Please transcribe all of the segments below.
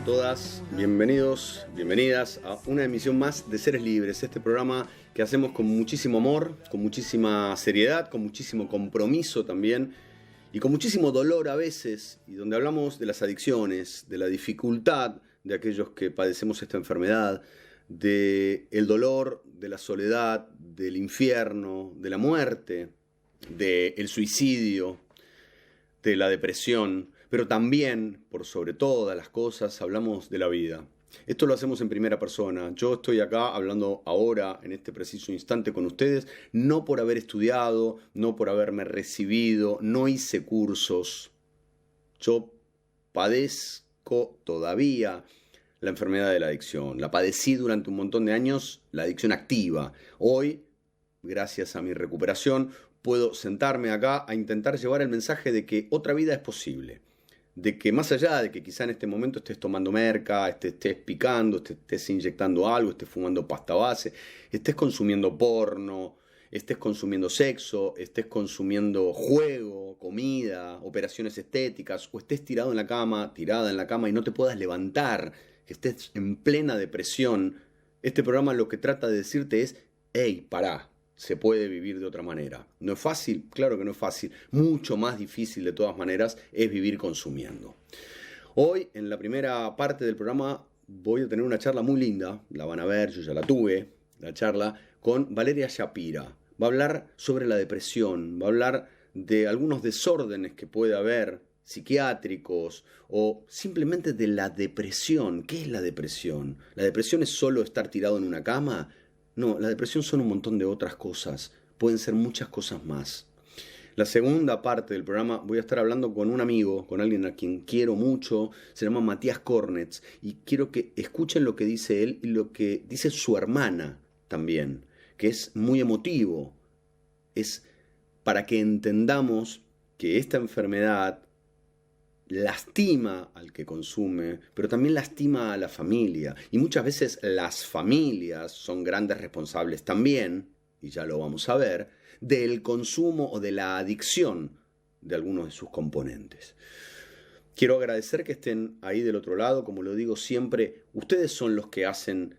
todas, bienvenidos, bienvenidas a una emisión más de Seres Libres, este programa que hacemos con muchísimo amor, con muchísima seriedad, con muchísimo compromiso también y con muchísimo dolor a veces, y donde hablamos de las adicciones, de la dificultad de aquellos que padecemos esta enfermedad, del dolor, de la soledad, del infierno, de la muerte, del suicidio, de la depresión, pero también, por sobre todas las cosas, hablamos de la vida. Esto lo hacemos en primera persona. Yo estoy acá hablando ahora, en este preciso instante, con ustedes, no por haber estudiado, no por haberme recibido, no hice cursos. Yo padezco todavía la enfermedad de la adicción. La padecí durante un montón de años, la adicción activa. Hoy, gracias a mi recuperación, puedo sentarme acá a intentar llevar el mensaje de que otra vida es posible. De que más allá de que quizá en este momento estés tomando merca, estés picando, estés inyectando algo, estés fumando pasta base, estés consumiendo porno, estés consumiendo sexo, estés consumiendo juego, comida, operaciones estéticas, o estés tirado en la cama, tirada en la cama y no te puedas levantar, que estés en plena depresión, este programa lo que trata de decirte es, hey, pará. Se puede vivir de otra manera. ¿No es fácil? Claro que no es fácil. Mucho más difícil de todas maneras es vivir consumiendo. Hoy, en la primera parte del programa, voy a tener una charla muy linda. La van a ver, yo ya la tuve, la charla, con Valeria Shapira. Va a hablar sobre la depresión, va a hablar de algunos desórdenes que puede haber, psiquiátricos, o simplemente de la depresión. ¿Qué es la depresión? ¿La depresión es solo estar tirado en una cama? No, la depresión son un montón de otras cosas. Pueden ser muchas cosas más. La segunda parte del programa voy a estar hablando con un amigo, con alguien a quien quiero mucho. Se llama Matías Kornetz. Y quiero que escuchen lo que dice él y lo que dice su hermana también, que es muy emotivo. Es para que entendamos que esta enfermedad lastima al que consume, pero también lastima a la familia. Y muchas veces las familias son grandes responsables también, y ya lo vamos a ver, del consumo o de la adicción de algunos de sus componentes. Quiero agradecer que estén ahí del otro lado. Como lo digo siempre, ustedes son los que hacen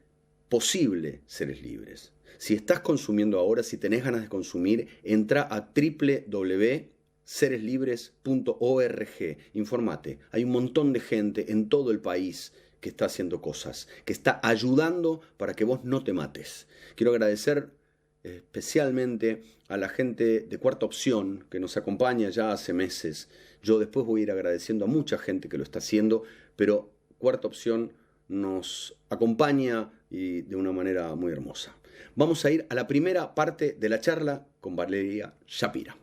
posible Seres Libres. Si estás consumiendo ahora, si tenés ganas de consumir, entra a www.sereslibres.org. Informate. Hay un montón de gente en todo el país que está haciendo cosas, que está ayudando para que vos no te mates. Quiero agradecer especialmente a la gente de Cuarta Opción que nos acompaña ya hace meses. Yo después voy a ir agradeciendo a mucha gente que lo está haciendo, pero Cuarta Opción nos acompaña y de una manera muy hermosa. Vamos a ir a la primera parte de la charla con Valeria Shapira.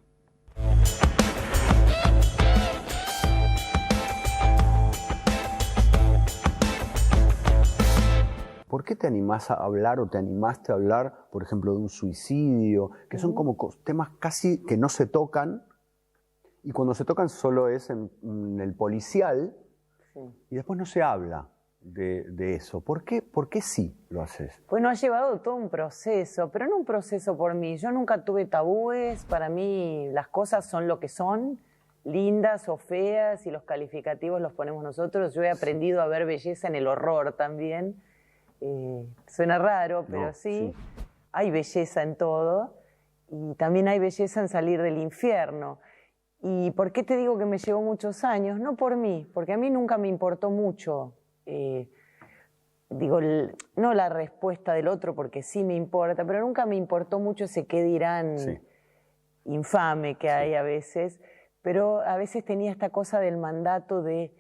¿Por qué te animás a hablar o te animaste a hablar, por ejemplo, de un suicidio? Que son como temas casi que no se tocan, y cuando se tocan solo es en el policial, sí. Y después no se habla de eso. ¿Por qué sí lo haces? Bueno, ha llevado todo un proceso, pero no un proceso por mí. Yo nunca tuve tabúes, para mí las cosas son lo que son, lindas o feas, y los calificativos los ponemos nosotros. Yo he aprendido a ver belleza en el horror también. Suena raro, pero no, sí, hay belleza en todo, y también hay belleza en salir del infierno. ¿Y por qué te digo que me llevó muchos años? No por mí, porque a mí nunca me importó mucho, no la respuesta del otro, porque sí me importa, pero nunca me importó mucho ese qué dirán infame que hay a veces, pero a veces tenía esta cosa del mandato de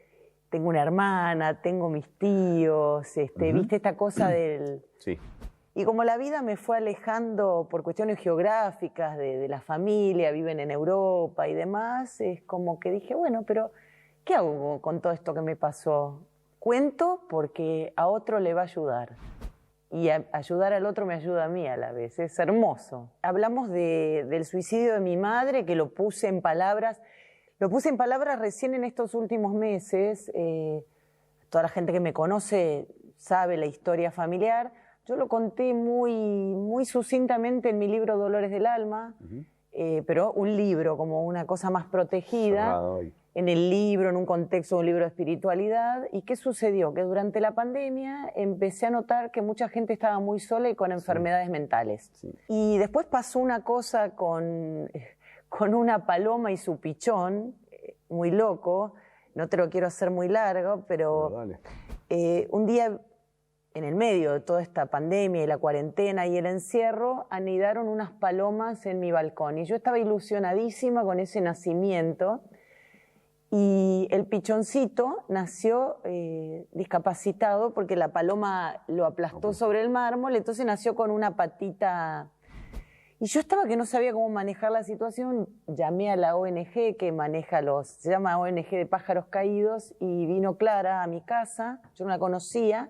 tengo una hermana, tengo mis tíos, ¿viste esta cosa del...? Sí. Y como la vida me fue alejando por cuestiones geográficas de la familia, viven en Europa y demás, es como que dije, bueno, pero ¿qué hago con todo esto que me pasó? Cuento porque a otro le va a ayudar. Y ayudar al otro me ayuda a mí a la vez, es hermoso. Hablamos del suicidio de mi madre, que lo puse en palabras... Lo puse en palabras recién en estos últimos meses. Toda la gente que me conoce sabe la historia familiar. Yo lo conté muy sucintamente en mi libro Dolores del Alma, pero un libro como una cosa más protegida. en el libro, en un contexto de un libro de espiritualidad. ¿Y qué sucedió? Que durante la pandemia empecé a notar que mucha gente estaba muy sola y con enfermedades mentales. Sí. Y después pasó una cosa con una paloma y su pichón, muy loco. No te lo quiero hacer muy largo, pero un día, en el medio de toda esta pandemia y la cuarentena y el encierro, anidaron unas palomas en mi balcón. Y yo estaba ilusionadísima con ese nacimiento. Y el pichoncito nació discapacitado porque la paloma lo aplastó sobre el mármol, entonces nació con una patita. Y yo estaba que no sabía cómo manejar la situación, llamé a la ONG que maneja se llama ONG de pájaros caídos, y vino Clara a mi casa, yo no la conocía,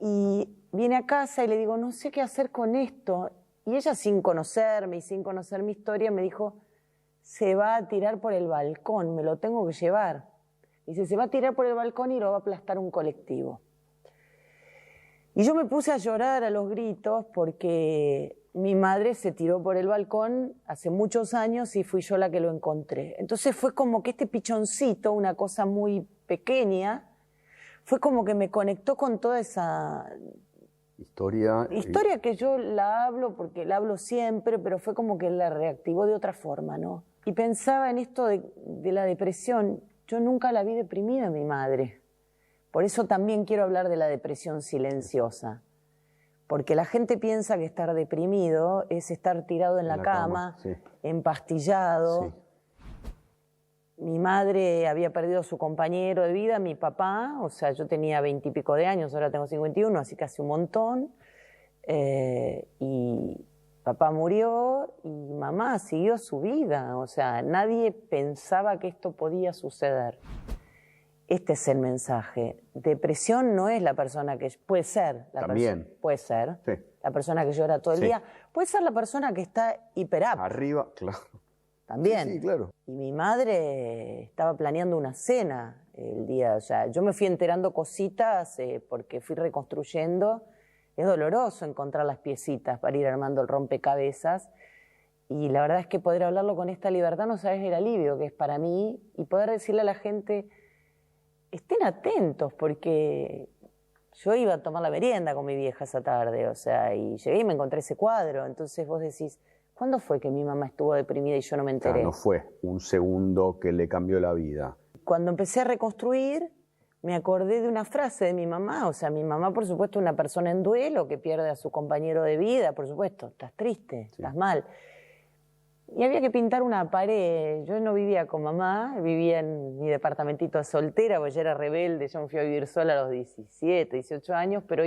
y vine a casa y le digo, no sé qué hacer con esto. Y ella, sin conocerme y sin conocer mi historia, me dijo, se va a tirar por el balcón, me lo tengo que llevar. Dice, se va a tirar por el balcón y lo va a aplastar un colectivo. Y yo me puse a llorar a los gritos porque mi madre se tiró por el balcón hace muchos años y fui yo la que lo encontré. Entonces fue como que este pichoncito, una cosa muy pequeña, fue como que me conectó con toda esa historia que yo la hablo porque la hablo siempre, pero fue como que la reactivó de otra forma, ¿no? Y pensaba en esto de la depresión. Yo nunca la vi deprimida, mi madre. Por eso también quiero hablar de la depresión silenciosa. Porque la gente piensa que estar deprimido es estar tirado en la cama, sí, empastillado. Sí. Mi madre había perdido a su compañero de vida, mi papá, o sea, yo tenía 20 y pico de años, ahora tengo 51, así que hace un montón. Y papá murió y mamá siguió su vida, o sea, nadie pensaba que esto podía suceder. Este es el mensaje. Depresión no es la persona que... Puede ser. Puede ser. Sí. La persona que llora todo el día. Puede ser la persona que está hiperapta. Arriba, claro. También. Sí, claro. Y mi madre estaba planeando una cena el día, o sea, yo me fui enterando cositas porque fui reconstruyendo. Es doloroso encontrar las piecitas para ir armando el rompecabezas. Y la verdad es que poder hablarlo con esta libertad, no sabes el alivio que es para mí, y poder decirle a la gente, estén atentos, porque yo iba a tomar la merienda con mi vieja esa tarde, o sea, y llegué y me encontré ese cuadro. Entonces vos decís, ¿cuándo fue que mi mamá estuvo deprimida y yo no me enteré? No fue un segundo que le cambió la vida. Cuando empecé a reconstruir, me acordé de una frase de mi mamá. O sea, mi mamá, por supuesto, una persona en duelo que pierde a su compañero de vida, por supuesto, estás triste, sí, estás mal. Y había que pintar una pared. Yo no vivía con mamá, vivía en mi departamentito de soltera, porque yo era rebelde, yo me fui a vivir sola a los 17, 18 años, pero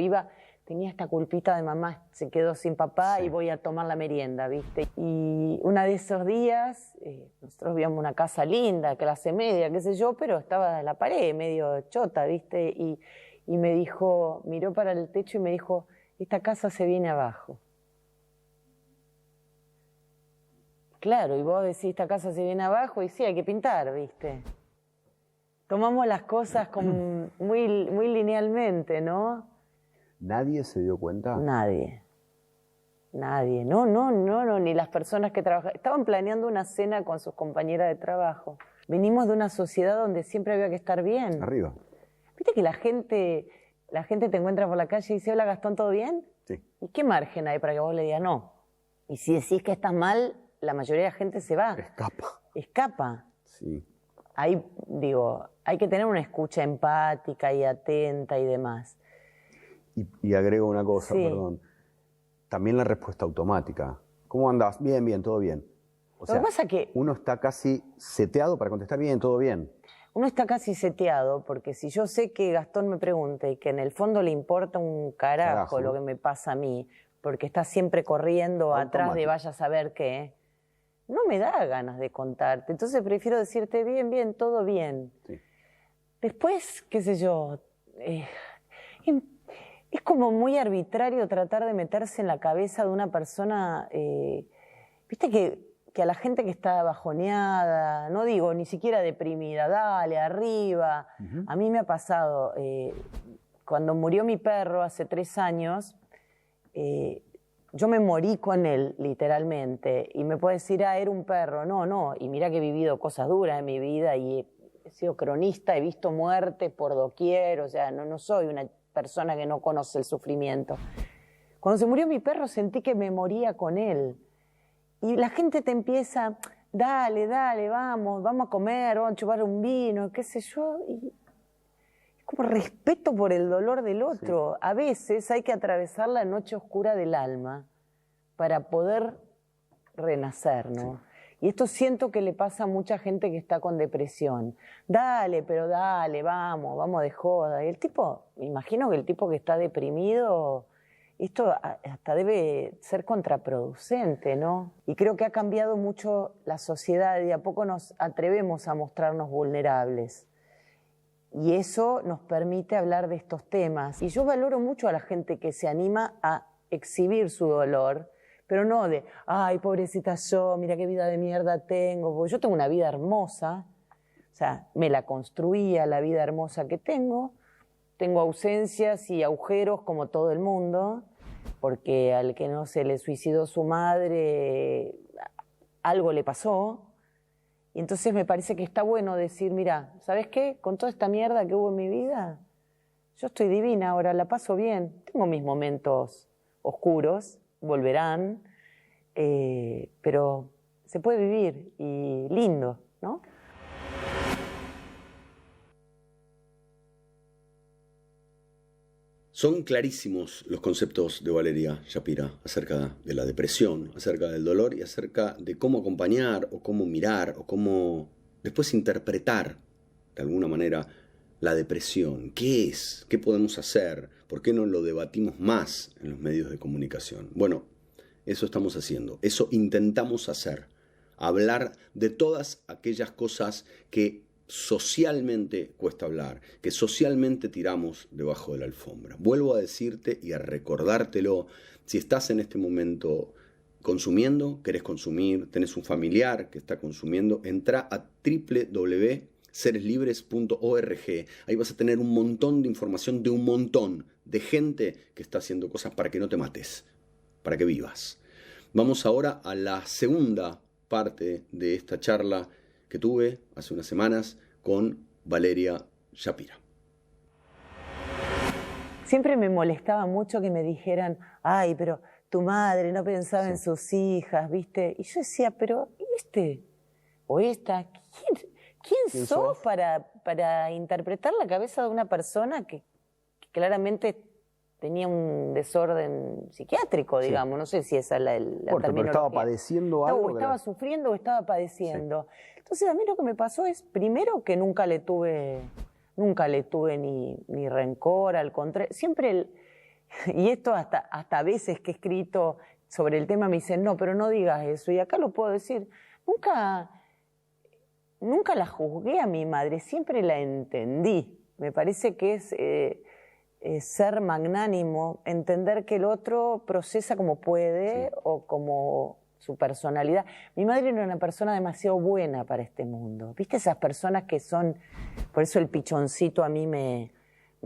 tenía esta culpita de mamá, se quedó sin papá, sí, y voy a tomar la merienda, ¿viste? Y uno de esos días, nosotros vivíamos una casa linda, clase media, qué sé yo, pero estaba en la pared, medio chota, ¿viste? Y me dijo, miró para el techo y me dijo, esta casa se viene abajo. Claro, y vos decís, esta casa se viene abajo, y sí, hay que pintar, ¿viste? Tomamos las cosas como muy, muy linealmente, ¿no? ¿Nadie se dio cuenta? Nadie. No, ni las personas que trabajaban. Estaban planeando una cena con sus compañeras de trabajo. Venimos de una sociedad donde siempre había que estar bien. Arriba. ¿Viste que la gente te encuentra por la calle y dice, hola Gastón, ¿todo bien? Sí. ¿Y qué margen hay para que vos le digas no? Y si decís que estás mal, la mayoría de la gente se va. Escapa. Sí. Ahí, digo, hay que tener una escucha empática y atenta y demás. Y agrego una cosa, sí, perdón. También la respuesta automática. ¿Cómo andás? Bien, todo bien. Lo que pasa que uno está casi seteado para contestar bien, todo bien. Uno está casi seteado, porque si yo sé que Gastón me pregunta y que en el fondo le importa un carajo lo que me pasa a mí, porque está siempre corriendo atrás de vaya a saber qué, no me da ganas de contarte. Entonces prefiero decirte bien, todo bien. Sí. Después, qué sé yo, es como muy arbitrario tratar de meterse en la cabeza de una persona, viste que a la gente que está bajoneada, no digo ni siquiera deprimida, dale, arriba. Uh-huh. A mí me ha pasado, cuando murió mi perro hace 3 años, yo me morí con él, literalmente, y me puede decir, era un perro. No, y mira que he vivido cosas duras en mi vida y he sido cronista, he visto muerte por doquier, o sea, no soy una persona que no conoce el sufrimiento. Cuando se murió mi perro sentí que me moría con él. Y la gente te empieza, dale, vamos a comer, vamos a chupar un vino, qué sé yo. Y es como respeto por el dolor del otro. Sí. A veces hay que atravesar la noche oscura del alma para poder renacer, ¿no? Sí. Y esto siento que le pasa a mucha gente que está con depresión. Dale, vamos de joda. Y el tipo, me imagino que el tipo que está deprimido, esto hasta debe ser contraproducente, ¿no? Y creo que ha cambiado mucho la sociedad y a poco nos atrevemos a mostrarnos vulnerables. Y eso nos permite hablar de estos temas. Y yo valoro mucho a la gente que se anima a exhibir su dolor, pero no de, ay, pobrecita yo, mira qué vida de mierda tengo. Porque yo tengo una vida hermosa, o sea, me la construía la vida hermosa que tengo. Tengo ausencias y agujeros como todo el mundo, porque al que no se le suicidó su madre, algo le pasó. Y entonces me parece que está bueno decir, mira, ¿sabes qué? Con toda esta mierda que hubo en mi vida, yo estoy divina ahora, la paso bien. Tengo mis momentos oscuros, volverán, pero se puede vivir y lindo, ¿no? Son clarísimos los conceptos de Valeria Shapira acerca de la depresión, acerca del dolor y acerca de cómo acompañar o cómo mirar o cómo después interpretar de alguna manera la depresión. ¿Qué es? ¿Qué podemos hacer? ¿Por qué no lo debatimos más en los medios de comunicación? Bueno, eso estamos haciendo, eso intentamos hacer. Hablar de todas aquellas cosas que socialmente cuesta hablar, que socialmente tiramos debajo de la alfombra. Vuelvo a decirte y a recordártelo, si estás en este momento consumiendo, querés consumir, tenés un familiar que está consumiendo, entra a www.sereslibres.org. Ahí vas a tener un montón de información de un montón de gente que está haciendo cosas para que no te mates, para que vivas. Vamos ahora a la segunda parte de esta charla que tuve hace unas semanas con Valeria Shapira. Siempre me molestaba mucho que me dijeran, ay, pero tu madre no pensaba en sus hijas, ¿viste? Y yo decía, pero ¿y o esta? ¿Quién sos para interpretar la cabeza de una persona que claramente tenía un desorden psiquiátrico, digamos? No sé si esa es la terminología. Pero estaba padeciendo algo. O estaba sufriendo o estaba padeciendo. Sí. Entonces a mí lo que me pasó es, primero, que nunca le tuve ni rencor, al contrario, siempre, y esto hasta a veces que he escrito sobre el tema me dicen, no, pero no digas eso, y acá lo puedo decir, nunca la juzgué a mi madre, siempre la entendí. Me parece que es ser magnánimo, entender que el otro procesa como puede, sí, o como su personalidad. Mi madre era una persona demasiado buena para este mundo. ¿Viste esas personas que son... Por eso el pichoncito a mí me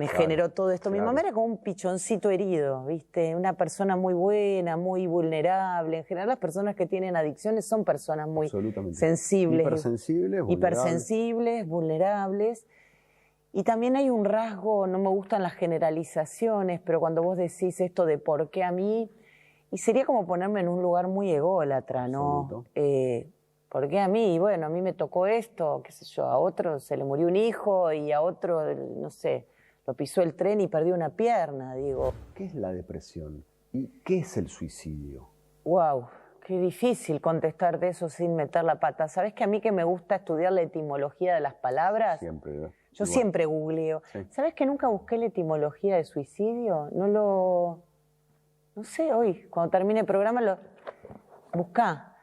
generó todo esto. Claro. Mi mamá era como un pichoncito herido, ¿viste? Una persona muy buena, muy vulnerable. En general las personas que tienen adicciones son personas muy sensibles. Hipersensibles, vulnerables. Y también hay un rasgo, no me gustan las generalizaciones, pero cuando vos decís esto de por qué a mí... Y sería como ponerme en un lugar muy ególatra, ¿no? ¿Por qué a mí? Y bueno, a mí me tocó esto, qué sé yo, a otro se le murió un hijo y a otro, no sé, lo pisó el tren y perdió una pierna, digo. ¿Qué es la depresión? ¿Y qué es el suicidio? Wow, qué difícil contestarte eso sin meter la pata. ¿Sabés que a mí que me gusta estudiar la etimología de las palabras? Siempre, ¿no? Yo siempre googleo. Sí. ¿Sabés que nunca busqué la etimología de suicidio? No sé, hoy, cuando termine el programa, lo buscá.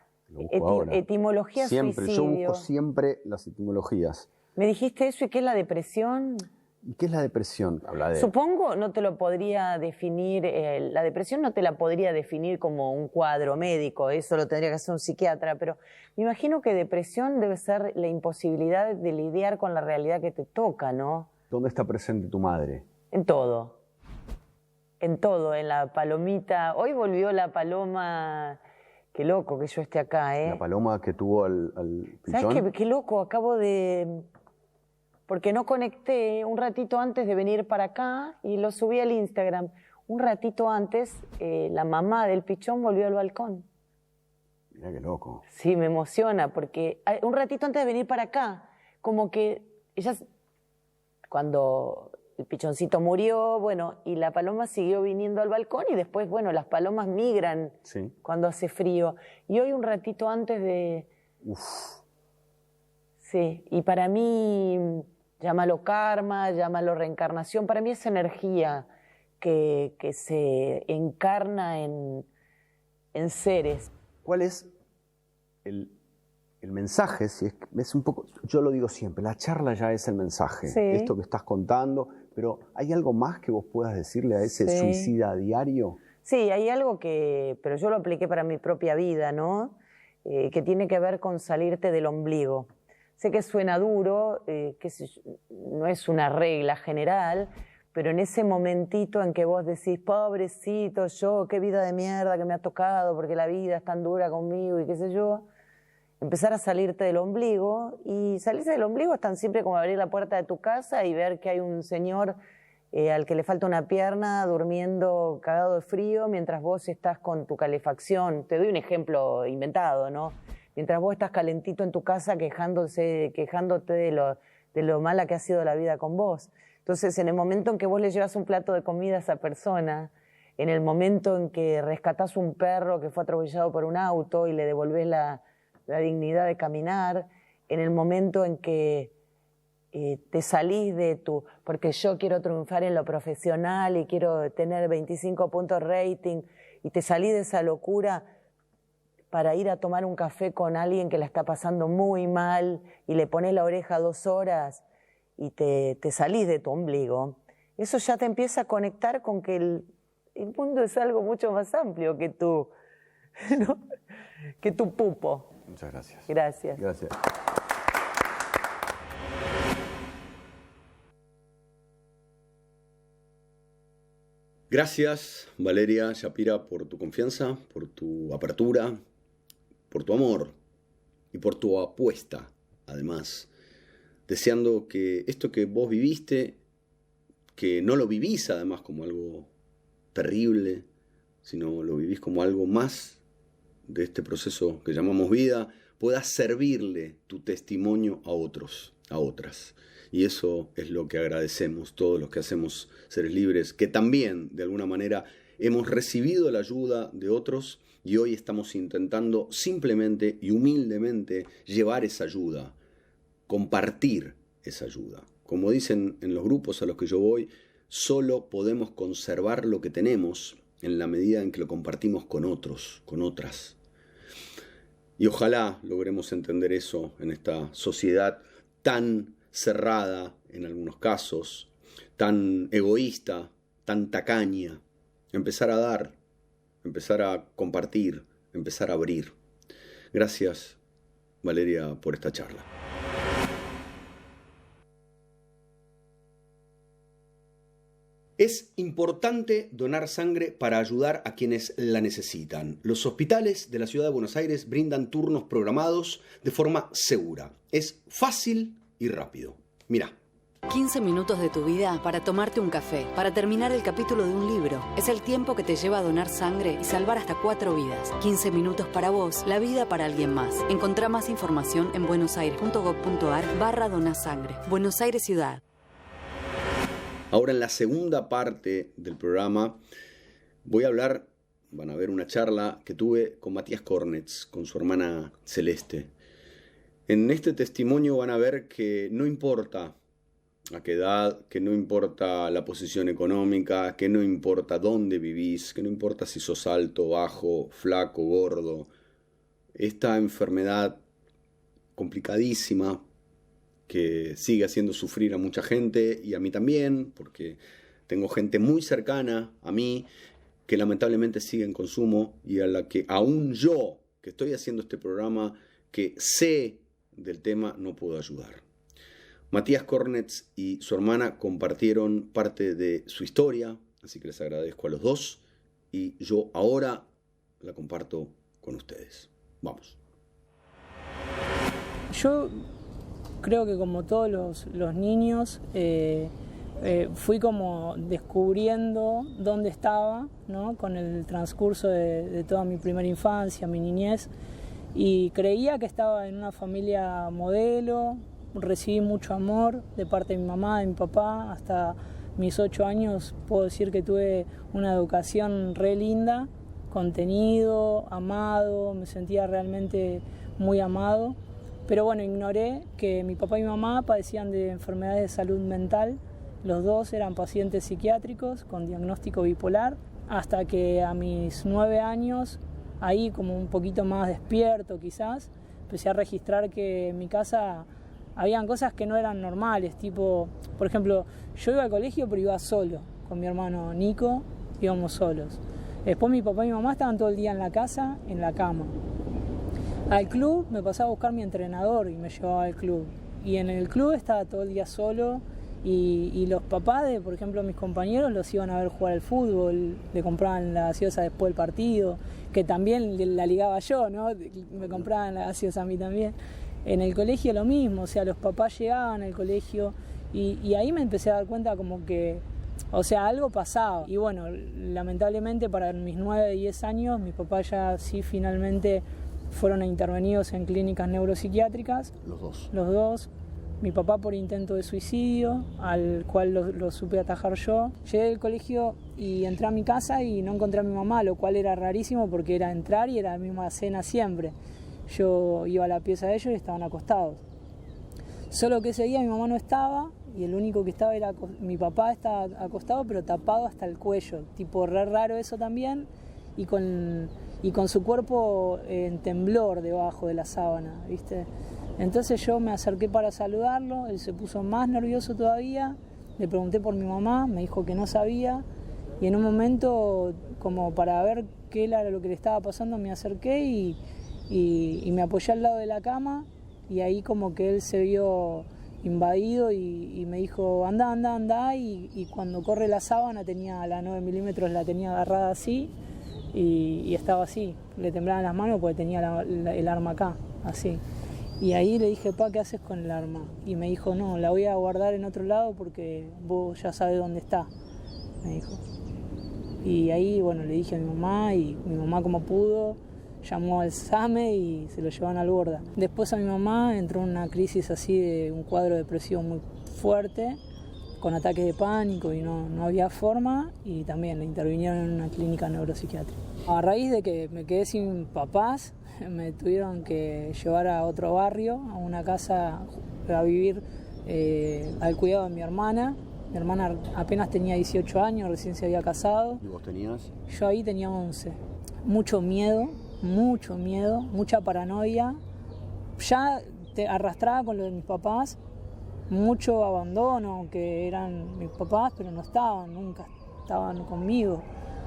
Etimología siempre, suicidio. Yo busco siempre las etimologías. ¿Me dijiste eso? ¿Y qué es la depresión? ¿Y qué es la depresión? Habla de... Supongo no te lo podría definir, la depresión no te la podría definir como un cuadro médico, eso lo tendría que hacer un psiquiatra, pero me imagino que depresión debe ser la imposibilidad de lidiar con la realidad que te toca, ¿no? ¿Dónde está presente tu madre? En todo. En todo, en la palomita. Hoy volvió la paloma. Qué loco que yo esté acá, ¿eh? La paloma que tuvo al pichón. ¿Sabes qué loco? Acabo de... Porque no conecté un ratito antes de venir para acá y lo subí al Instagram. Un ratito antes, la mamá del pichón volvió al balcón. Mirá qué loco. Sí, me emociona porque un ratito antes de venir para acá, como que ellas, cuando el pichoncito murió, bueno, y la paloma siguió viniendo al balcón y después, bueno, las palomas migran Sí. cuando hace frío. Y hoy un ratito antes de... Uf. Sí, y para mí, llámalo karma, llámalo reencarnación, para mí es energía que se encarna en seres. ¿Cuál es el mensaje? Si es un poco, yo lo digo siempre, la charla ya es el mensaje. Sí. Esto que estás contando, pero ¿hay algo más que vos puedas decirle a ese Sí. suicida diario? Sí, hay algo pero yo lo apliqué para mi propia vida, ¿no? Que tiene que ver con salirte del ombligo. Sé que suena duro, no es una regla general, pero en ese momentito en que vos decís, pobrecito yo, qué vida de mierda que me ha tocado, porque la vida es tan dura conmigo y qué sé yo, empezar a salirte del ombligo, y salirse del ombligo es tan simple como abrir la puerta de tu casa y ver que hay un señor al que le falta una pierna durmiendo cagado de frío mientras vos estás con tu calefacción. Te doy un ejemplo inventado, ¿no? Mientras vos estás calentito en tu casa quejándote de lo mala que ha sido la vida con vos. Entonces, en el momento en que vos le llevas un plato de comida a esa persona, en el momento en que rescatás un perro que fue atropellado por un auto y le devolvés la dignidad de caminar, en el momento en que te salís de porque yo quiero triunfar en lo profesional y quiero tener 25 puntos rating, y te salís de esa locura para ir a tomar un café con alguien que la está pasando muy mal y le pones la oreja 2 horas y te salís de tu ombligo, eso ya te empieza a conectar con que el mundo es algo mucho más amplio que tú, ¿no? Que tu pupo. Muchas gracias. Gracias. Gracias. Gracias, Valeria Shapira, por tu confianza, por tu apertura, por tu amor y por tu apuesta, además. Deseando que esto que vos viviste, que no lo vivís además como algo terrible, sino lo vivís como algo más de este proceso que llamamos vida, pueda servirle tu testimonio a otros, a otras. Y eso es lo que agradecemos todos los que hacemos Seres Libres, que también, de alguna manera, hemos recibido la ayuda de otros y hoy estamos intentando simplemente y humildemente llevar esa ayuda, compartir esa ayuda. Como dicen en los grupos a los que yo voy, solo podemos conservar lo que tenemos en la medida en que lo compartimos con otros, con otras. Y ojalá logremos entender eso en esta sociedad tan cerrada en algunos casos, tan egoísta, tan tacaña. Empezar a dar, empezar a compartir, empezar a abrir. Gracias, Valeria, por esta charla. Es importante donar sangre para ayudar a quienes la necesitan. Los hospitales de la ciudad de Buenos Aires brindan turnos programados de forma segura. Es fácil y rápido. Mirá. 15 minutos de tu vida para tomarte un café, para terminar el capítulo de un libro. Es el tiempo que te lleva a donar sangre y salvar hasta 4 vidas. 15 minutos para vos, la vida para alguien más. Encontrá más información en buenosaires.gov.ar/donasangre. Buenos Aires Ciudad. Ahora en la segunda parte del programa voy a hablar, van a ver una charla que tuve con Matías Cornetz, con su hermana Celeste. En este testimonio van a ver que no importa a qué edad, que no importa la posición económica, que no importa dónde vivís, que no importa si sos alto, bajo, flaco, gordo. Esta enfermedad complicadísima que sigue haciendo sufrir a mucha gente y a mí también, porque tengo gente muy cercana a mí que lamentablemente sigue en consumo y a la que aún yo, que estoy haciendo este programa, que sé del tema, no puedo ayudar. Matías Cornetz y su hermana compartieron parte de su historia, Así que les agradezco a los dos y yo ahora la comparto con ustedes. Vamos. Yo creo que como todos los niños fui como descubriendo dónde estaba, ¿no? Con el transcurso de toda mi primera infancia, mi niñez, y creía que estaba en una familia modelo, recibí mucho amor de parte de mi mamá, de mi papá. Hasta mis 8 años puedo decir que tuve una educación re linda, contenido, amado, me sentía realmente muy amado. Pero bueno, ignoré que mi papá y mi mamá padecían de enfermedades de salud mental. Los dos eran pacientes psiquiátricos con diagnóstico bipolar, hasta que a mis 9 años, ahí como un poquito más despierto quizás, empecé a registrar que en mi casa habían cosas que no eran normales, tipo, por ejemplo, yo iba al colegio pero iba solo, con mi hermano Nico, íbamos solos. Después mi papá y mi mamá estaban todo el día en la casa, en la cama. Al club me pasaba a buscar mi entrenador y me llevaba al club. Y en el club estaba todo el día solo y los papás de, por ejemplo, mis compañeros los iban a ver jugar al fútbol, le compraban la gaseosa después del partido, que también la ligaba yo, ¿no? Me compraban la gaseosa a mí también. En el colegio lo mismo, o sea, los papás llegaban al colegio y ahí me empecé a dar cuenta como que, o sea, algo pasaba. Y bueno, lamentablemente para mis 9, 10 años, mis papás ya sí finalmente fueron intervenidos en clínicas neuropsiquiátricas. Los dos. Mi papá por intento de suicidio, al cual lo supe atajar yo. Llegué del colegio y entré a mi casa y no encontré a mi mamá, lo cual era rarísimo porque era entrar y era la misma cena siempre. Yo iba a la pieza de ellos y estaban acostados. Solo que ese día mi mamá no estaba y el único que estaba era mi papá, estaba acostado pero tapado hasta el cuello. Tipo re raro eso también, y con su cuerpo en temblor debajo de la sábana, ¿viste? Entonces yo me acerqué para saludarlo, él se puso más nervioso todavía, le pregunté por mi mamá, me dijo que no sabía, y en un momento, como para ver qué era lo que le estaba pasando, me acerqué y me apoyé al lado de la cama, y ahí como que él se vio invadido y me dijo anda, y cuando corre la sábana tenía la 9 milímetros, la tenía agarrada así, y estaba así, le temblaban las manos porque tenía el arma acá, así. Y ahí le dije, pa, ¿qué haces con el arma? Y me dijo, no, la voy a guardar en otro lado porque vos ya sabés dónde está, me dijo. Y ahí, bueno, le dije a mi mamá, y mi mamá como pudo, llamó al SAME y se lo llevaron al Borda. Después a mi mamá entró en una crisis así de un cuadro depresivo muy fuerte, con ataques de pánico y no había forma, y también le intervinieron en una clínica neuropsiquiátrica. A raíz de que me quedé sin papás, me tuvieron que llevar a otro barrio, a una casa, a vivir al cuidado de mi hermana. Mi hermana apenas tenía 18 años, recién se había casado. ¿Y vos tenías? Yo ahí tenía 11. Mucho miedo, mucha paranoia. Ya te arrastraba con lo de mis papás, mucho abandono, que eran mis papás, pero no estaban, nunca estaban conmigo.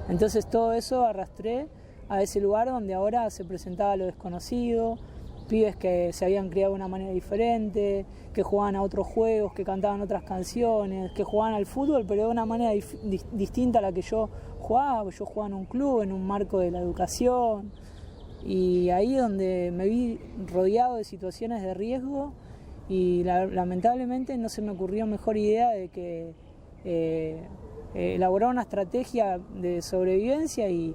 Entonces todo eso arrastré a ese lugar donde ahora se presentaba lo desconocido, pibes que se habían criado de una manera diferente, que jugaban a otros juegos, que cantaban otras canciones, que jugaban al fútbol, pero de una manera distinta a la que yo jugaba. Yo jugaba en un club, en un marco de la educación, y ahí es donde me vi rodeado de situaciones de riesgo, y lamentablemente no se me ocurrió mejor idea de que elaborar una estrategia de sobrevivencia y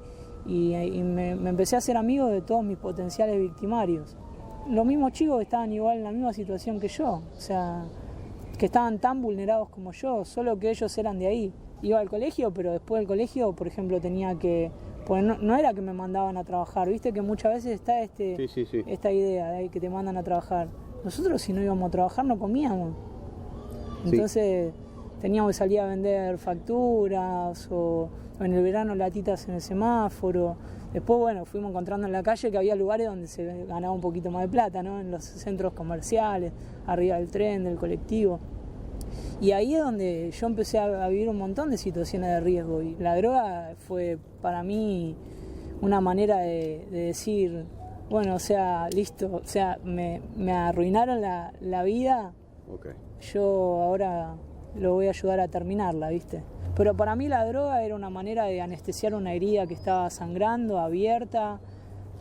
me empecé a hacer amigo de todos mis potenciales victimarios. Los mismos chicos que estaban igual en la misma situación que yo, o sea, que estaban tan vulnerados como yo, solo que ellos eran de ahí. Iba al colegio, pero después del colegio, por ejemplo, tenía que... Pues no era que me mandaban a trabajar, viste que muchas veces está esta idea de que te mandan a trabajar. Nosotros si no íbamos a trabajar no comíamos. Entonces teníamos que salir a vender facturas o en el verano latitas en el semáforo. Después, bueno, fuimos encontrando en la calle que había lugares donde se ganaba un poquito más de plata, ¿no? En los centros comerciales, arriba del tren, del colectivo. Y ahí es donde yo empecé a vivir un montón de situaciones de riesgo. Y la droga fue para mí una manera de decir, bueno, o sea, listo, o sea, me arruinaron la vida. Okay. Yo ahora lo voy a ayudar a terminarla, ¿viste? Pero para mí la droga era una manera de anestesiar una herida que estaba sangrando, abierta,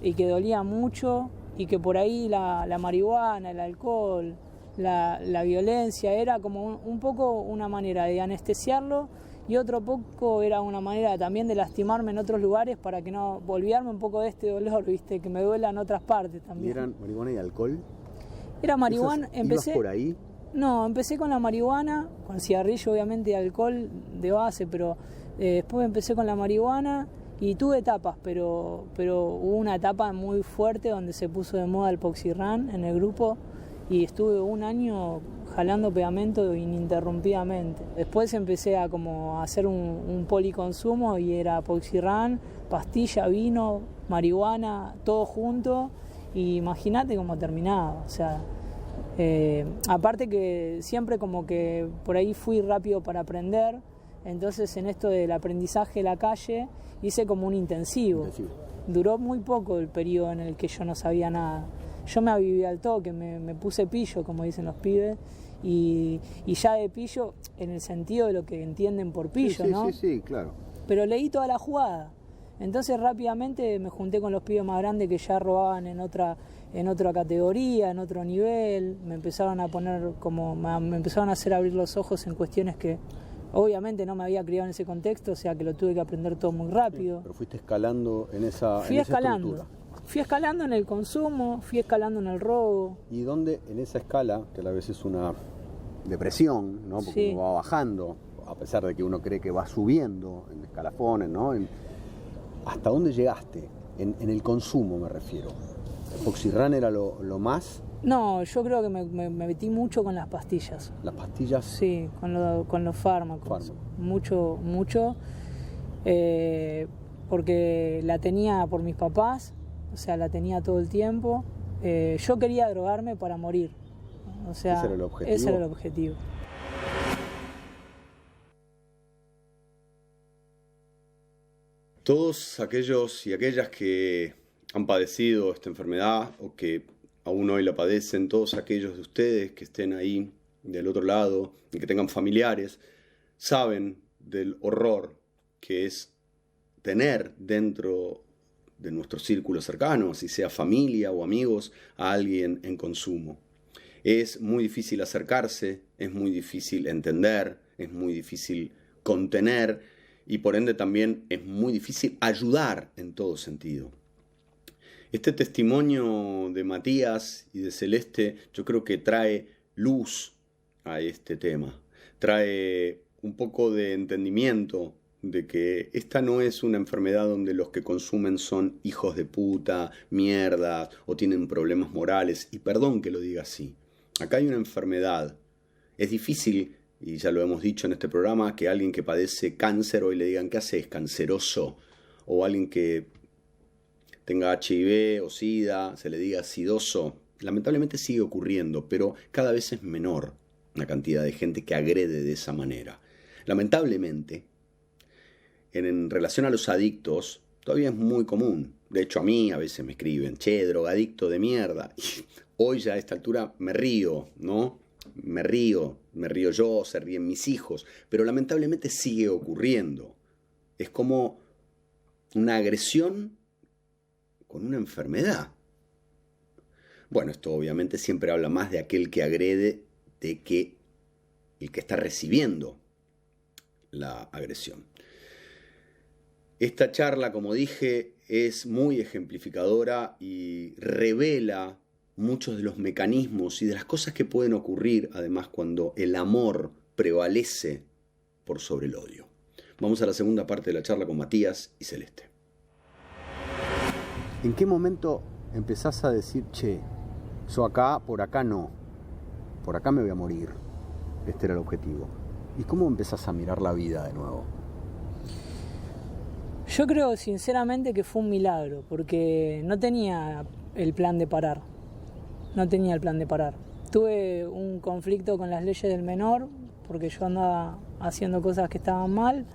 y que dolía mucho, y que por ahí la marihuana, el alcohol, la violencia era como un poco una manera de anestesiarlo, y otro poco era una manera también de lastimarme en otros lugares para que no olvidarme un poco de este dolor, ¿viste? Que me duela en otras partes también. ¿Y eran marihuana y alcohol? Era marihuana, ¿Ibas por ahí? No, empecé con la marihuana, con cigarrillo obviamente y alcohol de base, pero después empecé con la marihuana y tuve etapas, pero hubo una etapa muy fuerte donde se puso de moda el Poxirrán en el grupo y estuve un año jalando pegamento ininterrumpidamente. Después empecé a como hacer un policonsumo y era Poxirrán, pastilla, vino, marihuana, todo junto, y imagínate cómo terminaba, o sea... aparte que siempre como que por ahí fui rápido para aprender, entonces en esto del aprendizaje de la calle hice como un intensivo. Duró muy poco el periodo en el que yo no sabía nada. Yo me avivé al toque, me puse pillo, como dicen los pibes, y ya de pillo en el sentido de lo que entienden por pillo, sí, ¿no? Sí, claro. Pero leí toda la jugada. Entonces rápidamente me junté con los pibes más grandes que ya robaban en otra categoría, en otro nivel. Me empezaron a poner me empezaron a hacer abrir los ojos en cuestiones que obviamente no me había criado en ese contexto, o sea que lo tuve que aprender todo muy rápido. Sí, pero fuiste escalando en esa Fui escalando. estructura. Fui escalando en el consumo, fui escalando en el robo. ¿Y dónde en esa escala, que a la vez es una depresión, ¿no? Porque Sí. uno va bajando, a pesar de que uno cree que va subiendo en escalafones, ¿no? ¿Hasta dónde llegaste? En el consumo me refiero. ¿El Poxirrán era lo más? No, yo creo que me metí mucho con las pastillas. ¿Las pastillas? Sí, con los fármacos. Mucho. Porque la tenía por mis papás, o sea, la tenía todo el tiempo. Yo quería drogarme para morir. O sea, ¿Ese era el objetivo? Ese era el objetivo. Todos aquellos y aquellas que han padecido esta enfermedad o que aún hoy la padecen, todos aquellos de ustedes que estén ahí del otro lado y que tengan familiares, saben del horror que es tener dentro de nuestro círculo cercano, si sea familia o amigos, a alguien en consumo. Es muy difícil acercarse, es muy difícil entender, es muy difícil contener y por ende también es muy difícil ayudar en todo sentido. Este testimonio de Matías y de Celeste yo creo que trae luz a este tema, trae un poco de entendimiento de que esta no es una enfermedad donde los que consumen son hijos de puta, mierdas o tienen problemas morales, y perdón que lo diga así. Acá hay una enfermedad. Es difícil, y ya lo hemos dicho en este programa, que alguien que padece cáncer hoy le digan ¿qué haces? Canceroso. O alguien que tenga HIV o SIDA, se le diga sidoso. Lamentablemente sigue ocurriendo, pero cada vez es menor la cantidad de gente que agrede de esa manera. Lamentablemente, en relación a los adictos, todavía es muy común. De hecho, a mí a veces me escriben, che, drogadicto de mierda. Y hoy ya a esta altura me río, ¿no? Me río yo, se ríen mis hijos. Pero lamentablemente sigue ocurriendo. Es como una agresión con una enfermedad. Bueno, esto obviamente siempre habla más de aquel que agrede de que el que está recibiendo la agresión. Esta charla, como dije, es muy ejemplificadora y revela muchos de los mecanismos y de las cosas que pueden ocurrir, además, cuando el amor prevalece por sobre el odio. Vamos a la segunda parte de la charla con Matías y Celeste. ¿En qué momento empezás a decir, che, yo acá, por acá no, por acá me voy a morir? Este era el objetivo. ¿Y cómo empezás a mirar la vida de nuevo? Yo creo sinceramente que fue un milagro, porque no tenía el plan de parar. Tuve un conflicto con las leyes del menor, porque yo andaba haciendo cosas que estaban mal,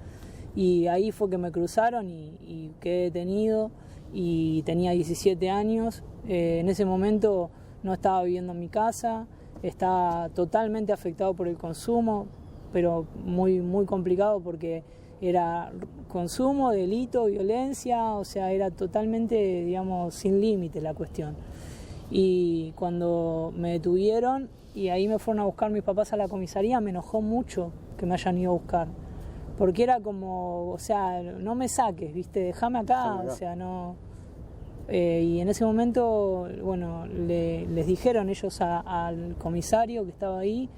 y ahí fue que me cruzaron y quedé detenido, y tenía 17 años. En ese momento no estaba viviendo en mi casa, estaba totalmente afectado por el consumo. pero muy, muy complicado porque era consumo, delito, violencia, o sea, era totalmente, digamos, sin límite la cuestión. Y cuando me detuvieron y ahí me fueron a buscar mis papás a la comisaría, me enojó mucho que me hayan ido a buscar. Porque era como, o sea, no me saques, ¿viste? Déjame acá, o sea, no... y en ese momento, bueno, les dijeron ellos al comisario que estaba ahí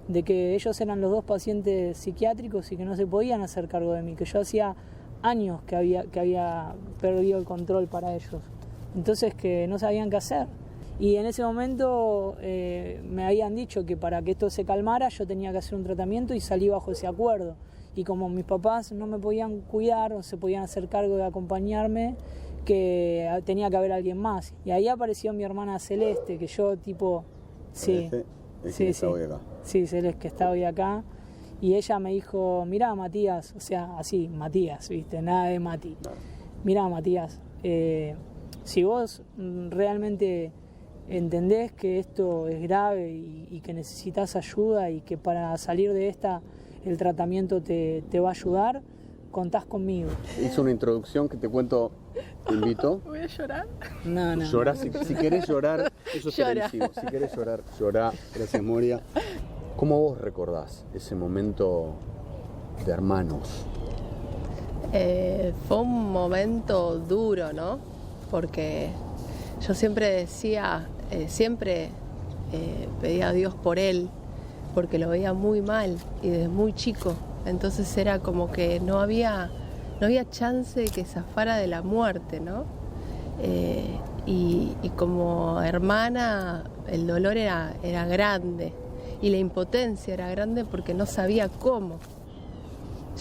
de que ellos eran los 2 pacientes psiquiátricos y que no se podían hacer cargo de mí, que yo hacía años que había perdido el control para ellos. Entonces que no sabían qué hacer. Y en ese momento me habían dicho que para que esto se calmara yo tenía que hacer un tratamiento y salí bajo ese acuerdo. Y como mis papás no me podían cuidar, no se podían hacer cargo de acompañarme, que tenía que haber alguien más. Y ahí apareció mi hermana Celeste, que yo tipo... Sí, sí, Celeste, que está hoy acá. Y ella me dijo, mirá Matías, o sea, así, Matías, ¿viste? Nada de Mati. Mirá Matías, si vos realmente entendés que esto es grave y que necesitas ayuda y que para salir de esta el tratamiento te va a ayudar, contás conmigo. Hizo una introducción que te cuento, te invito. ¿Voy a llorar? No. Llorá, si querés llorar, eso es televisivo. Si querés llorar, llorá. Gracias, Moria. ¿Cómo vos recordás ese momento de hermanos? Fue un momento duro, ¿no? Porque yo siempre decía, pedía a Dios por él, porque lo veía muy mal y desde muy chico. Entonces era como que no había chance de que zafara de la muerte, ¿no? Y como hermana el dolor era grande y la impotencia era grande porque no sabía cómo.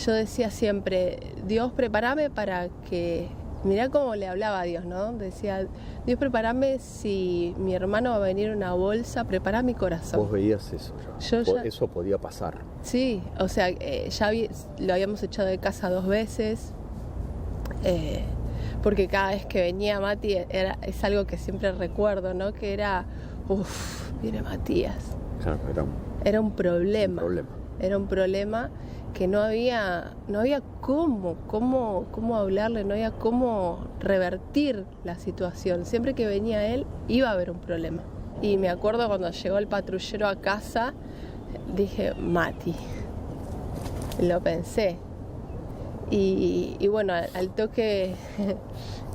Yo decía siempre, Dios, prepárame para que... Mirá cómo le hablaba a Dios, ¿no? Decía, Dios, prepárame si mi hermano va a venir en una bolsa, prepara mi corazón. Vos veías eso ya. Eso podía pasar. Sí, o sea, ya lo habíamos echado de casa 2 veces, porque cada vez que venía Mati es algo que siempre recuerdo, ¿no? Que era, viene Matías. Claro, era un problema. Era un problema que no había cómo hablarle, no había cómo revertir la situación. Siempre que venía él, iba a haber un problema. Y me acuerdo cuando llegó el patrullero a casa, dije, Mati. Lo pensé. Y bueno, al toque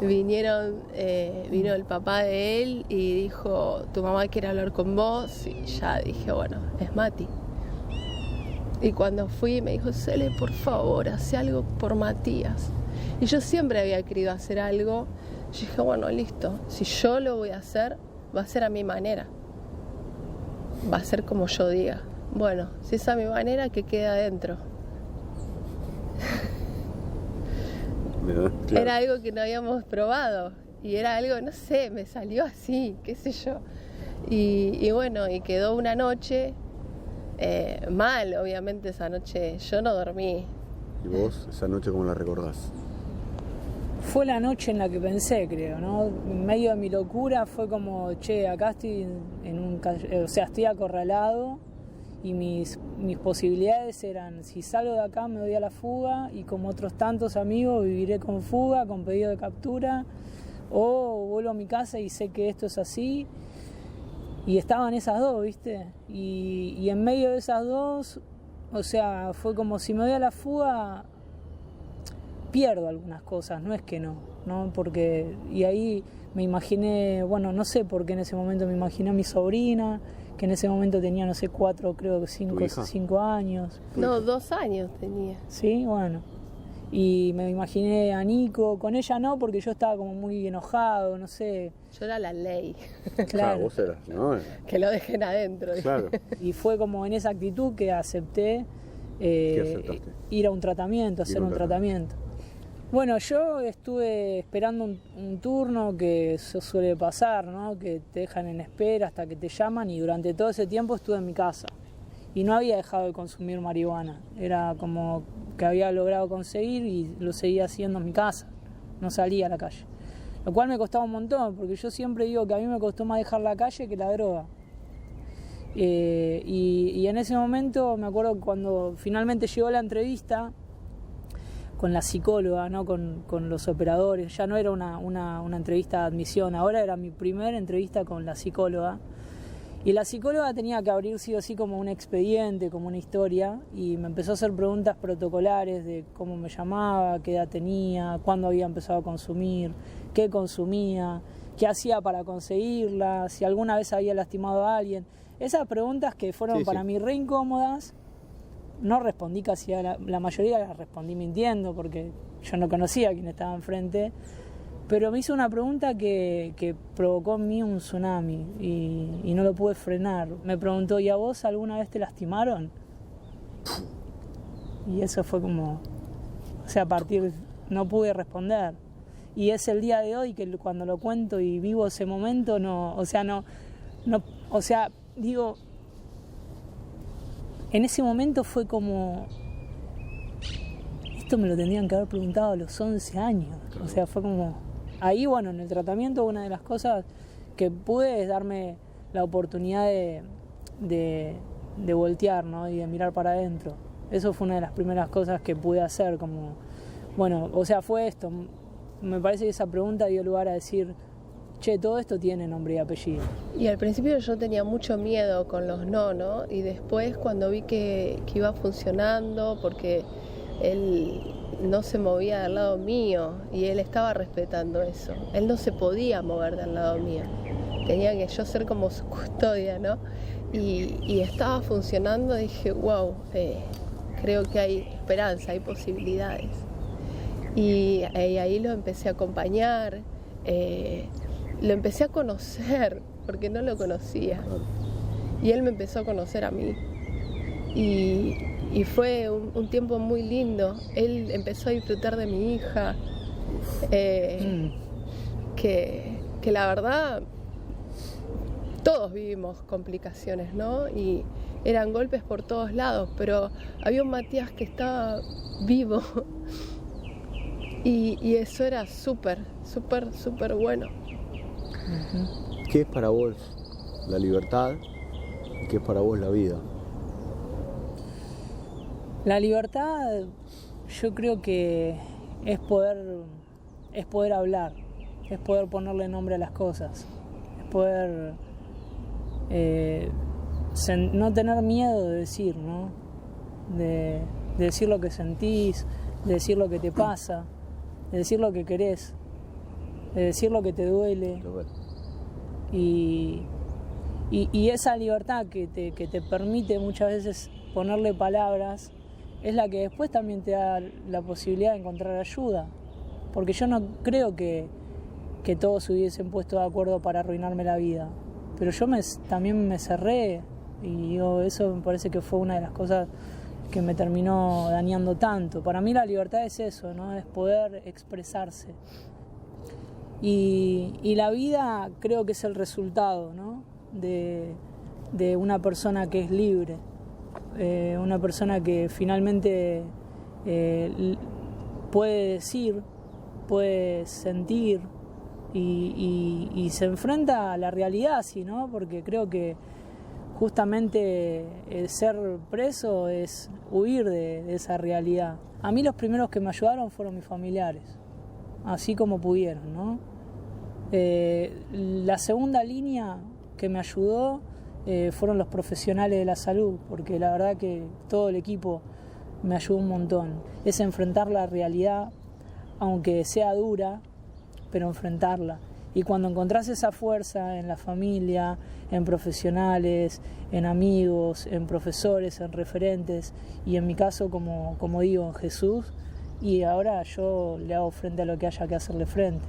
vino el papá de él y dijo, tu mamá quiere hablar con vos. Y ya dije, bueno, es Mati. Y cuando fui me dijo, Cele, por favor, hace algo por Matías. Y yo siempre había querido hacer algo. Yo dije, bueno, listo, si yo lo voy a hacer, va a ser a mi manera. Va a ser como yo diga. Bueno, si es a mi manera, que quede adentro. Claro. Era algo que no habíamos probado. Y era algo, no sé, me salió así, qué sé yo. Y bueno, y quedó una noche... mal, obviamente esa noche yo no dormí. ¿Y vos esa noche cómo la recordás? Fue la noche en la que pensé, creo, ¿no? En medio de mi locura fue como, che, acá estoy estoy acorralado y mis posibilidades eran, si salgo de acá me doy a la fuga y como otros tantos amigos viviré con fuga, con pedido de captura, o vuelvo a mi casa y sé que esto es así. Y estaban esas dos, ¿viste? Y en medio de esas dos, o sea, fue como si me doy a la fuga, pierdo algunas cosas, no es que no, porque, y ahí me imaginé, bueno, no sé por qué en ese momento me imaginé a mi sobrina, que en ese momento tenía, no sé, 4, creo que 5 años. No, 2 años tenía. Sí, bueno. Y me imaginé a Nico, con ella no, porque yo estaba como muy enojado, no sé. Yo era la ley. Claro. Vos eras, ¿no? Que lo dejen adentro. Claro. Y fue como en esa actitud que acepté ir a un tratamiento, hacer un tratamiento. Bueno, yo estuve esperando un turno, que eso suele pasar, ¿no? Que te dejan en espera hasta que te llaman, y durante todo ese tiempo estuve en mi casa. Y no había dejado de consumir marihuana, era como que había logrado conseguir y lo seguía haciendo en mi casa, no salía a la calle. Lo cual me costaba un montón, porque yo siempre digo que a mí me costó más dejar la calle que la droga. Y en ese momento me acuerdo cuando finalmente llegó la entrevista con la psicóloga, ¿no? con los operadores, ya no era una entrevista de admisión, ahora era mi primera entrevista con la psicóloga. Y la psicóloga tenía que abrir sí o sí como un expediente, como una historia, y me empezó a hacer preguntas protocolares de cómo me llamaba, qué edad tenía, cuándo había empezado a consumir, qué consumía, qué hacía para conseguirla, si alguna vez había lastimado a alguien. Esas preguntas que fueron para mí re incómodas, no respondí casi a la mayoría, las respondí mintiendo porque yo no conocía a quien estaba enfrente. Pero me hizo una pregunta que provocó en mí un tsunami y no lo pude frenar. Me preguntó, ¿y a vos alguna vez te lastimaron? Y eso fue como... O sea, no pude responder. Y es el día de hoy que cuando lo cuento y vivo ese momento, digo... En ese momento fue como... Esto me lo tendrían que haber preguntado a los 11 años. O sea, fue como... Ahí, bueno, en el tratamiento una de las cosas que pude es darme la oportunidad de voltear, ¿no? Y de mirar para adentro. Eso fue una de las primeras cosas que pude hacer, como, bueno, o sea, fue esto. Me parece que esa pregunta dio lugar a decir, che, todo esto tiene nombre y apellido. Y al principio yo tenía mucho miedo con los no, y después cuando vi que iba funcionando, porque él no se movía del lado mío y él estaba respetando eso. Él no se podía mover del lado mío. Tenía que yo ser como su custodia, ¿no? Y estaba funcionando, dije, wow, creo que hay esperanza, hay posibilidades. Y ahí lo empecé a acompañar, lo empecé a conocer, porque no lo conocía. Y él me empezó a conocer a mí. Y fue un tiempo muy lindo. Él empezó a disfrutar de mi hija, que la verdad todos vivimos complicaciones, ¿no? Y eran golpes por todos lados, pero había un Matías que estaba vivo y eso era súper bueno. ¿Qué es para vos la libertad y qué es para vos la vida? La libertad, yo creo que es poder hablar, es poder ponerle nombre a las cosas, es poder no tener miedo de decir, ¿no? De decir lo que sentís, de decir lo que te pasa, de decir lo que querés, de decir lo que te duele. Y esa libertad que te permite muchas veces ponerle palabras es la que después también te da la posibilidad de encontrar ayuda. Porque yo no creo que todos se hubiesen puesto de acuerdo para arruinarme la vida. Pero yo también me cerré y eso me parece que fue una de las cosas que me terminó dañando tanto. Para mí la libertad es eso, ¿no? Es poder expresarse. Y la vida creo que es el resultado, ¿no? de una persona que es libre. Una persona que finalmente puede decir, puede sentir y se enfrenta a la realidad, ¿sí, no? Porque creo que justamente el ser preso es huir de esa realidad. A mí los primeros que me ayudaron fueron mis familiares, así como pudieron, ¿no? La segunda línea que me ayudó fueron los profesionales de la salud, porque la verdad que todo el equipo me ayudó un montón. Es enfrentar la realidad, aunque sea dura, pero enfrentarla. Y cuando encontrás esa fuerza en la familia, en profesionales, en amigos, en profesores, en referentes, y en mi caso, como digo, en Jesús, y ahora yo le hago frente a lo que haya que hacerle frente.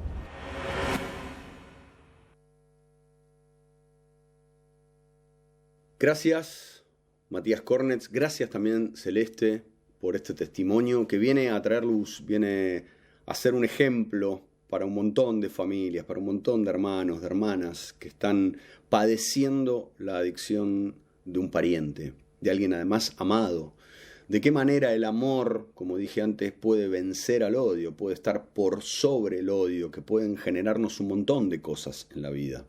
Gracias, Matías Cornetz. Gracias también, Celeste, por este testimonio que viene a traer luz, viene a ser un ejemplo para un montón de familias, para un montón de hermanos, de hermanas que están padeciendo la adicción de un pariente, de alguien además amado. De qué manera el amor, como dije antes, puede vencer al odio, puede estar por sobre el odio, que pueden generarnos un montón de cosas en la vida.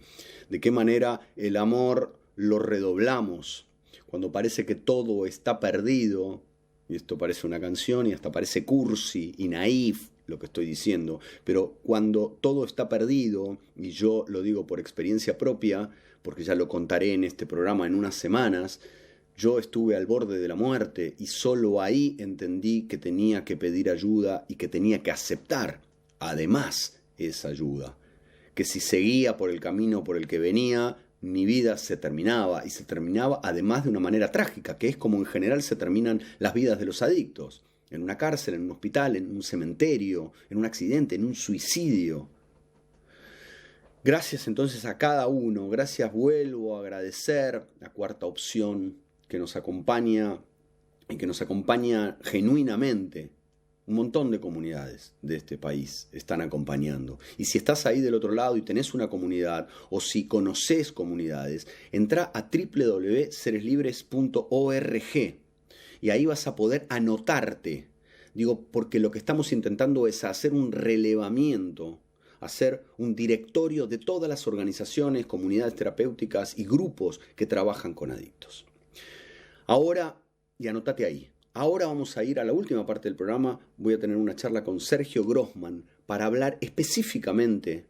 De qué manera el amor lo redoblamos, cuando parece que todo está perdido, y esto parece una canción y hasta parece cursi y naif lo que estoy diciendo, pero cuando todo está perdido, y yo lo digo por experiencia propia, porque ya lo contaré en este programa en unas semanas, yo estuve al borde de la muerte y solo ahí entendí que tenía que pedir ayuda y que tenía que aceptar, además, esa ayuda. Que si seguía por el camino por el que venía, mi vida se terminaba, y se terminaba además de una manera trágica, que es como en general se terminan las vidas de los adictos. En una cárcel, en un hospital, en un cementerio, en un accidente, en un suicidio. Gracias entonces a cada uno, gracias, vuelvo a agradecer a Cuarta Opción, que nos acompaña y que nos acompaña genuinamente. Un montón de comunidades de este país están acompañando. Y si estás ahí del otro lado y tenés una comunidad, o si conocés comunidades, entra a www.sereslibres.org y ahí vas a poder anotarte. Digo, porque lo que estamos intentando es hacer un relevamiento, hacer un directorio de todas las organizaciones, comunidades terapéuticas y grupos que trabajan con adictos. Ahora, y anótate ahí. Ahora vamos a ir a la última parte del programa. Voy a tener una charla con Sergio Grossman para hablar específicamente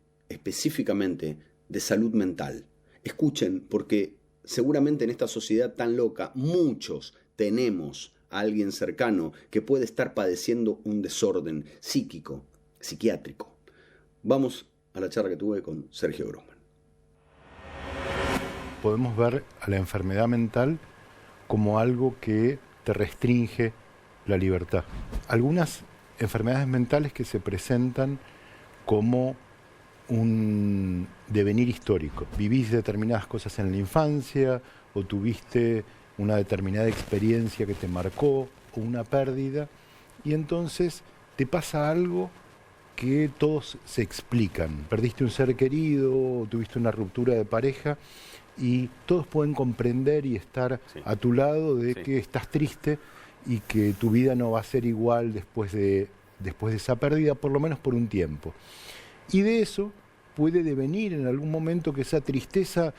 de salud mental. Escuchen, porque seguramente en esta sociedad tan loca, muchos tenemos a alguien cercano que puede estar padeciendo un desorden psíquico, psiquiátrico. Vamos a la charla que tuve con Sergio Grossman. Podemos ver a la enfermedad mental como algo que te restringe la libertad. Algunas enfermedades mentales que se presentan como un devenir histórico. Vivís determinadas cosas en la infancia o tuviste una determinada experiencia que te marcó o una pérdida y entonces te pasa algo que todos se explican. Perdiste un ser querido o tuviste una ruptura de pareja y todos pueden comprender y estar a tu lado de que estás triste y que tu vida no va a ser igual después de esa pérdida, por lo menos por un tiempo. Y de eso puede devenir en algún momento que esa tristeza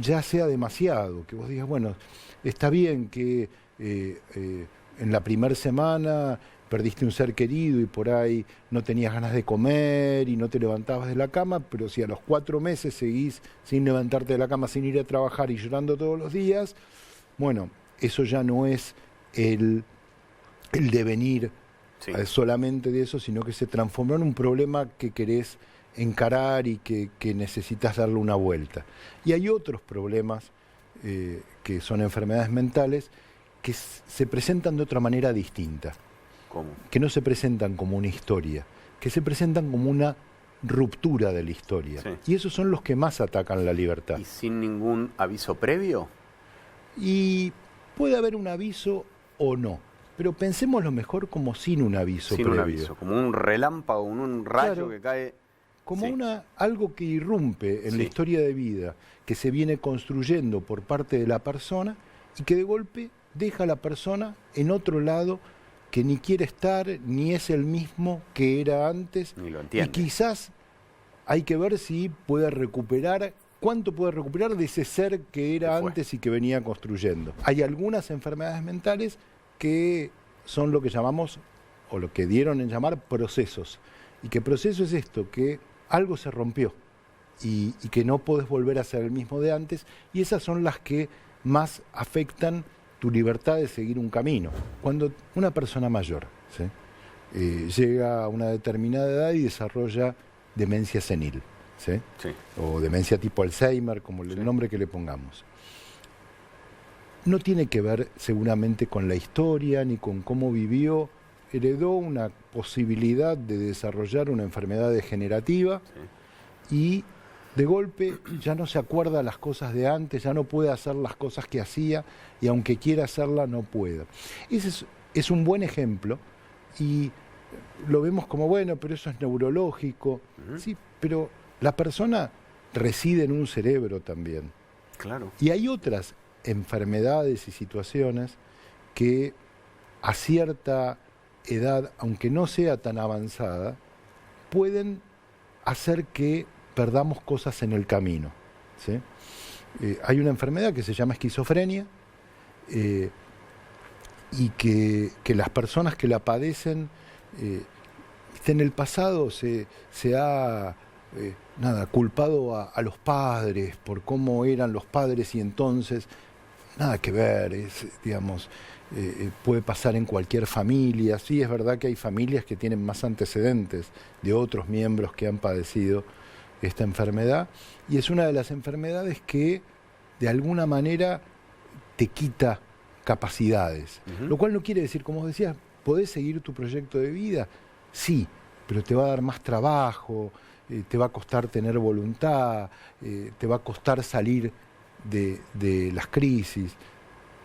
ya sea demasiado, que vos digas, bueno, está bien que en la primera semana perdiste un ser querido y por ahí no tenías ganas de comer y no te levantabas de la cama, pero si a los 4 meses seguís sin levantarte de la cama, sin ir a trabajar y llorando todos los días, bueno, eso ya no es el devenir solamente de eso, sino que se transformó en un problema que querés encarar y que necesitas darle una vuelta. Y hay otros problemas que son enfermedades mentales que se presentan de otra manera distinta. ¿Cómo? Que no se presentan como una historia, que se presentan como una ruptura de la historia. Sí. Y esos son los que más atacan la libertad. ¿Y sin ningún aviso previo? Y puede haber un aviso o no, pero pensémoslo mejor como sin un aviso previo. Sin un aviso, como un relámpago, un rayo, claro, que cae. Como algo que irrumpe en la historia de vida, que se viene construyendo por parte de la persona y que de golpe deja a la persona en otro lado que ni quiere estar, ni es el mismo que era antes. Ni lo entiende. Y quizás hay que ver si puede recuperar, cuánto puede recuperar de ese ser que era antes y que venía construyendo. Hay algunas enfermedades mentales que son lo que llamamos, o lo que dieron en llamar procesos. Y que proceso es esto, que algo se rompió y que no podés volver a ser el mismo de antes, y esas son las que más afectan tu libertad de seguir un camino. Cuando una persona mayor llega a una determinada edad y desarrolla demencia senil, o demencia tipo Alzheimer, como el nombre que le pongamos, no tiene que ver seguramente con la historia ni con cómo vivió. Heredó una posibilidad de desarrollar una enfermedad degenerativa y de golpe ya no se acuerda las cosas de antes, ya no puede hacer las cosas que hacía y aunque quiera hacerla no puede. Ese es un buen ejemplo y lo vemos como, bueno, pero eso es neurológico. Sí, pero la persona reside en un cerebro también. Claro. Y hay otras enfermedades y situaciones que a cierta edad, aunque no sea tan avanzada, pueden hacer que perdamos cosas en el camino, Hay una enfermedad que se llama esquizofrenia y que las personas que la padecen, en el pasado se ha culpado a los padres por cómo eran los padres y entonces nada que ver, puede pasar en cualquier familia. Sí, es verdad que hay familias que tienen más antecedentes de otros miembros que han padecido esta enfermedad, y es una de las enfermedades que de alguna manera te quita capacidades, lo cual no quiere decir, como decías, ¿podés seguir tu proyecto de vida? Sí, pero te va a dar más trabajo, te va a costar tener voluntad, te va a costar salir de las crisis,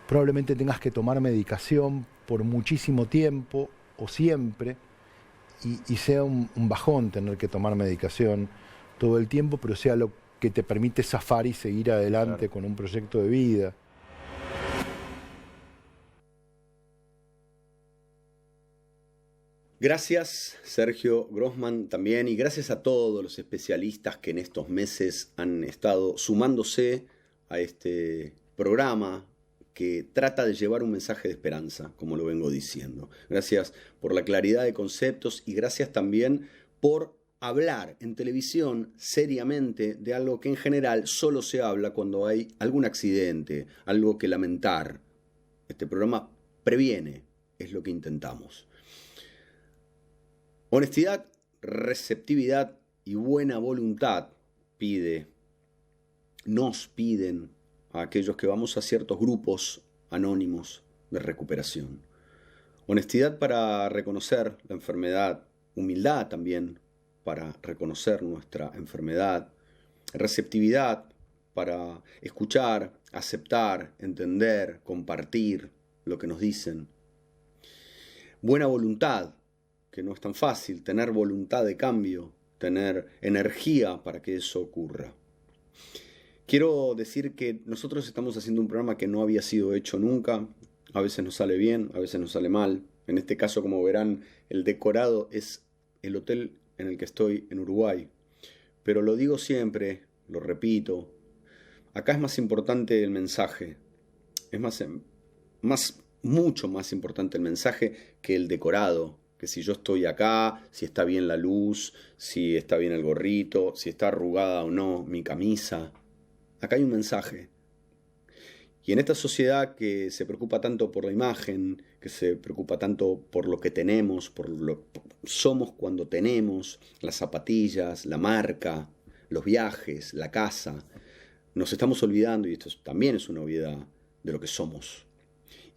probablemente tengas que tomar medicación por muchísimo tiempo o siempre, y sea un bajón tener que tomar medicación todo el tiempo, pero sea lo que te permite zafar y seguir adelante, claro, con un proyecto de vida. Gracias, Sergio Grossman, también, y gracias a todos los especialistas que en estos meses han estado sumándose a este programa que trata de llevar un mensaje de esperanza, como lo vengo diciendo. Gracias por la claridad de conceptos y gracias también por hablar en televisión seriamente de algo que en general solo se habla cuando hay algún accidente, algo que lamentar. Este programa previene, es lo que intentamos. Honestidad, receptividad y buena voluntad nos piden a aquellos que vamos a ciertos grupos anónimos de recuperación. Honestidad para reconocer la enfermedad, humildad también para reconocer nuestra enfermedad, receptividad para escuchar, aceptar, entender, compartir lo que nos dicen. Buena voluntad, que no es tan fácil, tener voluntad de cambio, tener energía para que eso ocurra. Quiero decir que nosotros estamos haciendo un programa que no había sido hecho nunca. A veces nos sale bien, a veces nos sale mal. En este caso, como verán, el decorado es el hotel en el que estoy en Uruguay. Pero lo digo siempre, lo repito, acá es más importante el mensaje. Es mucho más importante el mensaje que el decorado. Que si yo estoy acá, si está bien la luz, si está bien el gorrito, si está arrugada o no mi camisa. Acá hay un mensaje. Y en esta sociedad que se preocupa tanto por la imagen, que se preocupa tanto por lo que tenemos, por lo que somos cuando tenemos, las zapatillas, la marca, los viajes, la casa, nos estamos olvidando, y esto también es una obviedad, de lo que somos.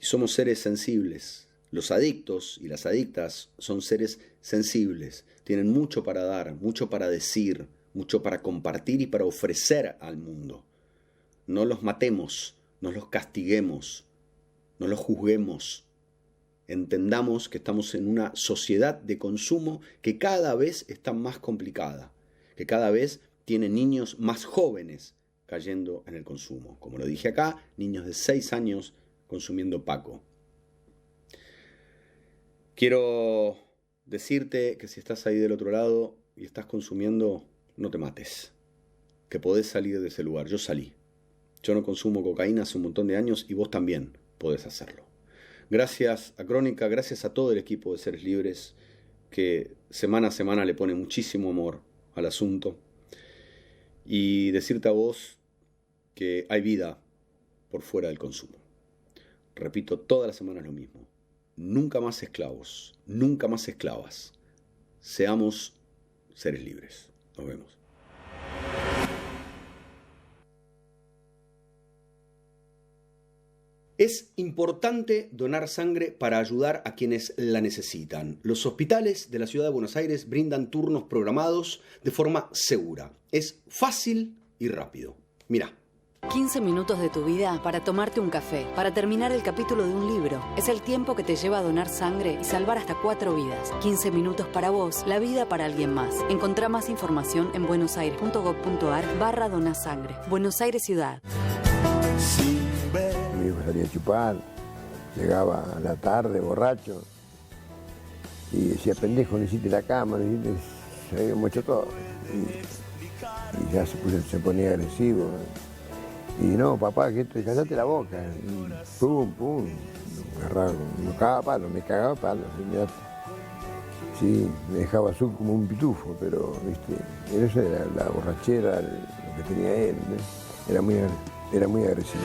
Y somos seres sensibles. Los adictos y las adictas son seres sensibles, tienen mucho para dar, mucho para decir, mucho para compartir y para ofrecer al mundo. No los matemos, no los castiguemos, no los juzguemos. Entendamos que estamos en una sociedad de consumo que cada vez está más complicada, que cada vez tiene niños más jóvenes cayendo en el consumo. Como lo dije acá, niños de 6 años consumiendo Paco. Quiero decirte que si estás ahí del otro lado y estás consumiendo, no te mates, que podés salir de ese lugar. Yo salí. Yo no consumo cocaína hace un montón de años y vos también podés hacerlo. Gracias a Crónica, gracias a todo el equipo de Seres Libres que semana a semana le pone muchísimo amor al asunto. Y decirte a vos que hay vida por fuera del consumo. Repito todas las semanas lo mismo. Nunca más esclavos, nunca más esclavas. Seamos seres libres. Nos vemos. Es importante donar sangre para ayudar a quienes la necesitan. Los hospitales de la ciudad de Buenos Aires brindan turnos programados de forma segura. Es fácil y rápido. Mirá. 15 minutos de tu vida para tomarte un café, para terminar el capítulo de un libro. Es el tiempo que te lleva a donar sangre y salvar hasta 4 vidas. 15 minutos para vos, la vida para alguien más. Encontrá más información en buenosaires.gov.ar/donasangre. Buenos Aires Ciudad. Mi hijo salía a chupar, llegaba a la tarde borracho y decía, pendejo, no hiciste la cama, no hiciste... Se habíamos hecho todo. Y ya se ponía agresivo. Y no, papá, que callate la boca. Y pum, pum. Me cagaba a palos. Sí, me dejaba azul como un pitufo, pero, viste, esa era la borrachera, lo que tenía él, ¿no? Era muy agresivo.